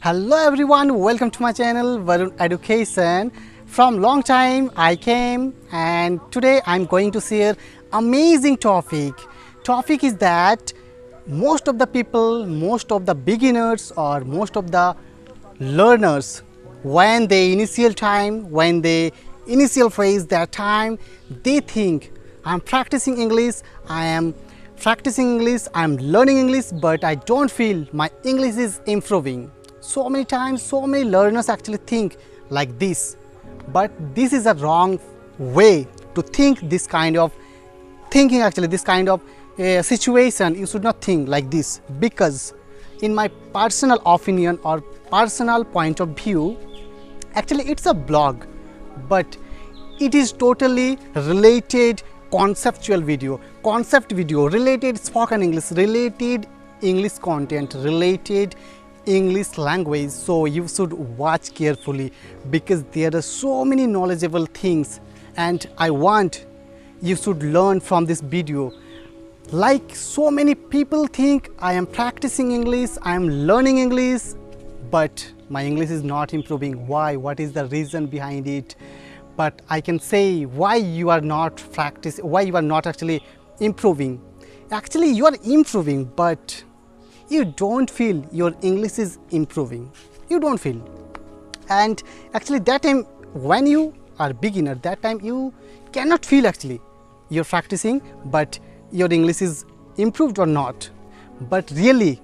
Hello everyone, welcome to my channel Barun Education. From long time I came and today I'm going to share amazing topic. Topic is that most of the people, most of the beginners or most of the learners when they initial phase their time, they think I'm practicing English, I'm learning English, but I don't feel my English is improving. So many times, so many learners actually think like this, but this is a wrong way to think. This kind of thinking, actually this kind of situation, you should not think like this, because in my personal opinion or personal point of view, actually it's a blog, but it is totally related conceptual video, related spoken English, related English content, related English language. So you should watch carefully because there are so many knowledgeable things and I want you should learn from this video. Like so many people think I am practicing English, I am learning English, but my English is not improving. Why? What is the reason behind it? But I can say why you are not actually improving. Actually you are improving, but you don't feel your English is improving. You don't feel. And actually that time when you are beginner, that time you cannot feel actually you're practicing, but your English is improved or not. But really,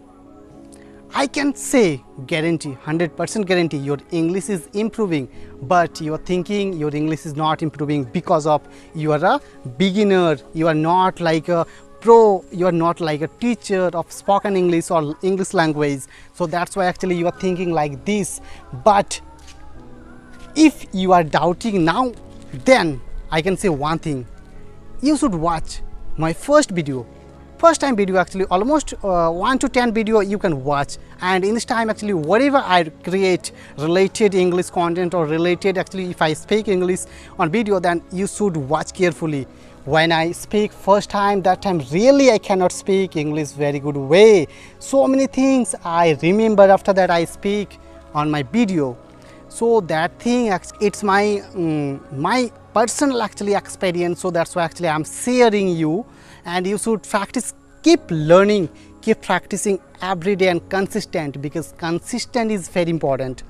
I can say guarantee, 100% guarantee your English is improving, but you are thinking your English is not improving because of you are a beginner, you are not like a pro, you are not like a teacher of spoken English or English language. So that's why actually you are thinking like this. But if you are doubting now, then I can say one thing. You should watch my first time video, actually almost 1 to 10 video you can watch, and in this time actually whatever I create related English content or related, actually if I speak English on video, then you should watch carefully. When I speak first time, that time really I cannot speak English very good way. So many things I remember after that I speak on my video. So that thing, it's my my personal actually experience. So that's why actually I'm sharing you, and you should practice, keep learning, keep practicing every day and consistent, because consistent is very important.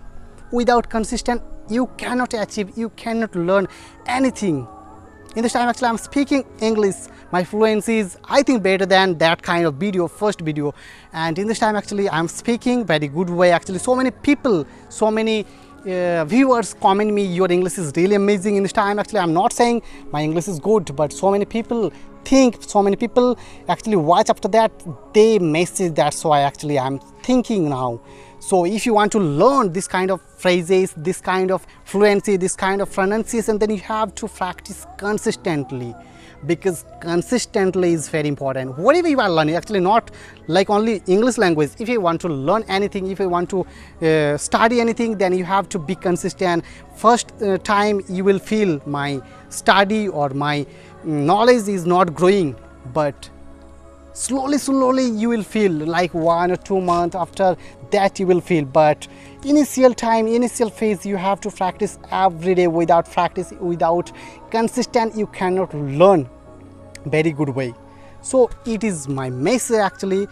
Without consistent you cannot achieve, you cannot learn anything. In this time actually I'm speaking English, my fluency is I think better than that kind of video, first video, and in this time actually I'm speaking very good way. Actually so many people, so many viewers comment me your English is really amazing. In this time actually I'm not saying my English is good, but so many people think, so many people actually watch after that, they message. That's why actually I'm thinking now. So if you want to learn this kind of phrases, this kind of fluency, this kind of pronunciation, then you have to practice consistently, because consistently is very important. Whatever you are learning, actually not like only English language, if you want to learn anything, if you want to study anything, then you have to be consistent. First time you will feel my study or my knowledge is not growing, but slowly you will feel like 1 or 2 months after that you will feel. But initial phase you have to practice every day. Without practice, without consistent, you cannot learn very good way. So it is my message actually,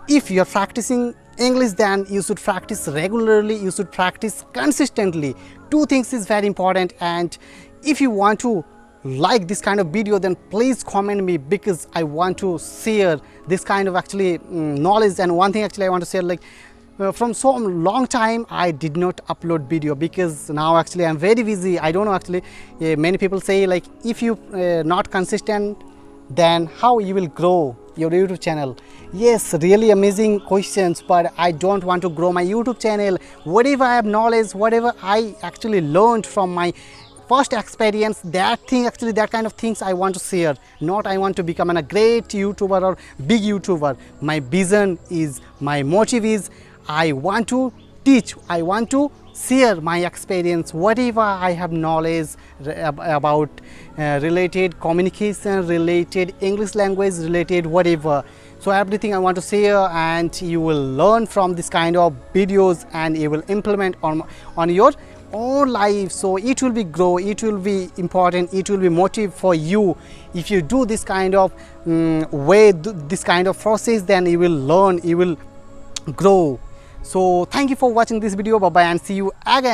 if you are practicing English, then you should practice regularly, you should practice consistently. Two things is very important. And if you want to like this kind of video, then please comment me, because I want to share this kind of actually knowledge. And one thing actually I want to share, like from so long time I did not upload video, because now actually I'm very busy. I don't know actually, many people say like if you not consistent, then how you will grow your YouTube channel? Yes, really amazing questions, but I don't want to grow my YouTube channel. Whatever I have knowledge, whatever I actually learned from my first experience, that thing actually, that kind of things I want to share. Not I want to become a great YouTuber or big YouTuber. My vision is, my motive is, I want to teach, I want to share my experience, whatever I have knowledge about related communication, related English language, related whatever. So everything I want to say here, and you will learn from this kind of videos and you will implement on your own life. So it will be grow, it will be important, it will be motive for you. If you do this kind of this kind of process, then you will learn, you will grow. So thank you for watching this video. Bye bye and see you again.